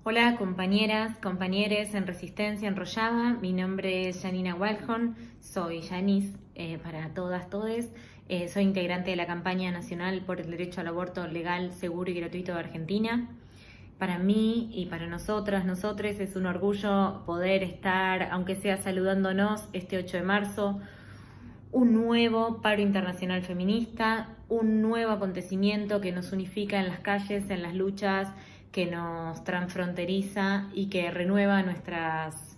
Hola compañeras, compañeres en Resistencia Enrollada, mi nombre es Janina Walhorn, soy Yanis para todas, todes. Soy integrante de la campaña nacional por el derecho al aborto legal, seguro y gratuito de Argentina. Para mí y para nosotras, nosotres, es un orgullo poder estar, aunque sea saludándonos, este 8 de marzo, un nuevo paro internacional feminista, un nuevo acontecimiento que nos unifica en las calles, en las luchas, que nos transfronteriza y que renueva nuestras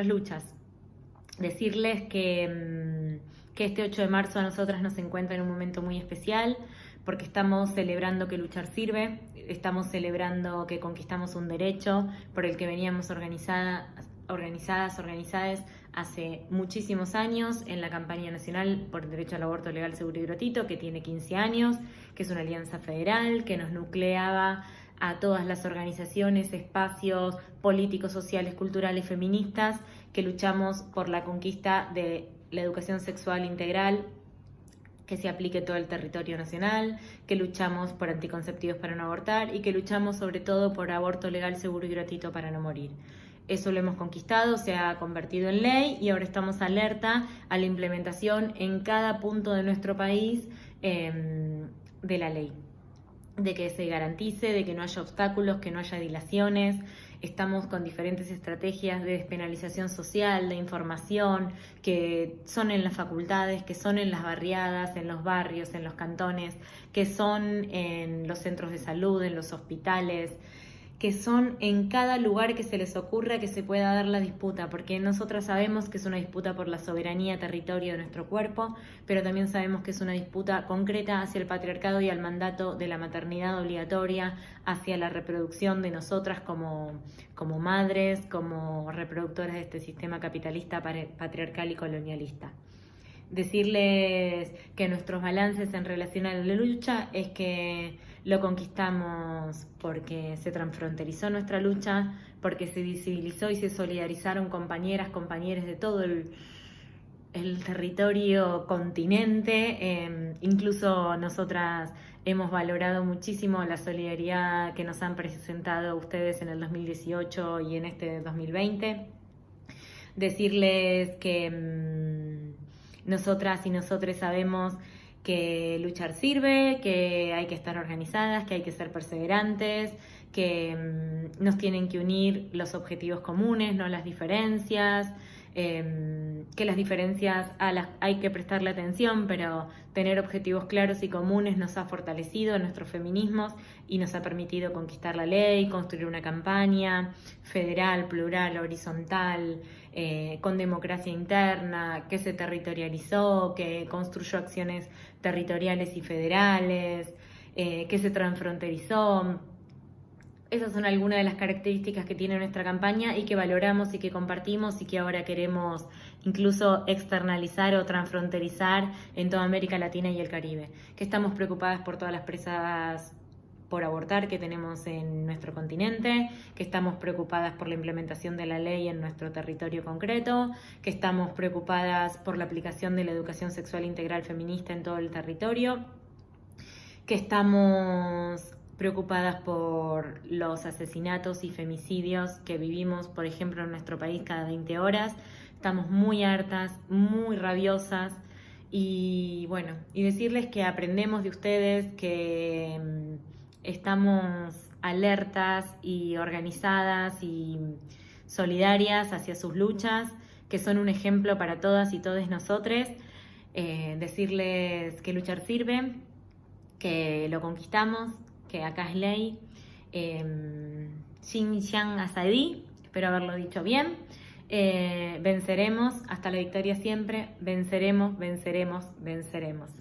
luchas. Decirles que este 8 de marzo a nosotras nos encuentra en un momento muy especial porque estamos celebrando que luchar sirve, estamos celebrando que conquistamos un derecho por el que veníamos organizadas hace muchísimos años en la campaña nacional por el derecho al aborto legal, seguro y gratuito, que tiene 15 años, que es una alianza federal, que nos nucleaba a todas las organizaciones, espacios políticos, sociales, culturales, feministas, que luchamos por la conquista de la educación sexual integral, que se aplique todo el territorio nacional, que luchamos por anticonceptivos para no abortar y que luchamos sobre todo por aborto legal, seguro y gratuito para no morir. Eso lo hemos conquistado, se ha convertido en ley y ahora estamos alerta a la implementación en cada punto de nuestro país de la ley, de que se garantice, de que no haya obstáculos, que no haya dilaciones. Estamos con diferentes estrategias de despenalización social, de información, que son en las facultades, que son en las barriadas, en los barrios, en los cantones, que son en los centros de salud, en los hospitales, que son en cada lugar que se les ocurra que se pueda dar la disputa, porque nosotras sabemos que es una disputa por la soberanía, territorio de nuestro cuerpo, pero también sabemos que es una disputa concreta hacia el patriarcado y al mandato de la maternidad obligatoria, hacia la reproducción de nosotras como madres, como reproductoras de este sistema capitalista, patriarcal y colonialista. Decirles que nuestros balances en relación a la lucha es que lo conquistamos porque se transfronterizó nuestra lucha, porque se visibilizó y se solidarizaron compañeras, compañeros de todo el territorio continente. Incluso nosotras hemos valorado muchísimo la solidaridad que nos han presentado ustedes en el 2018 y en este 2020. Decirles que nosotras y nosotres sabemos que luchar sirve, que hay que estar organizadas, que hay que ser perseverantes, que nos tienen que unir los objetivos comunes, no las diferencias, que las diferencias hay que prestarle atención, pero tener objetivos claros y comunes nos ha fortalecido en nuestros feminismos y nos ha permitido conquistar la ley, construir una campaña federal, plural, horizontal, con democracia interna, que se territorializó, que construyó acciones territoriales y federales, que se transfronterizó. Esas son algunas de las características que tiene nuestra campaña y que valoramos y que compartimos y que ahora queremos incluso externalizar o transfronterizar en toda América Latina y el Caribe. Que estamos preocupadas por todas las presas por abortar que tenemos en nuestro continente, que estamos preocupadas por la implementación de la ley en nuestro territorio concreto, que estamos preocupadas por la aplicación de la educación sexual integral feminista en todo el territorio, que estamos preocupadas por los asesinatos y femicidios que vivimos, por ejemplo, en nuestro país cada 20 horas. Estamos muy hartas, muy rabiosas y bueno, y decirles que aprendemos de ustedes, que estamos alertas y organizadas y solidarias hacia sus luchas, que son un ejemplo para todas y todos nosotros. Decirles que luchar sirve, que lo conquistamos, que acá es ley. Xinjiang Asadí, espero haberlo dicho bien. Venceremos, hasta la victoria siempre, venceremos, venceremos, venceremos.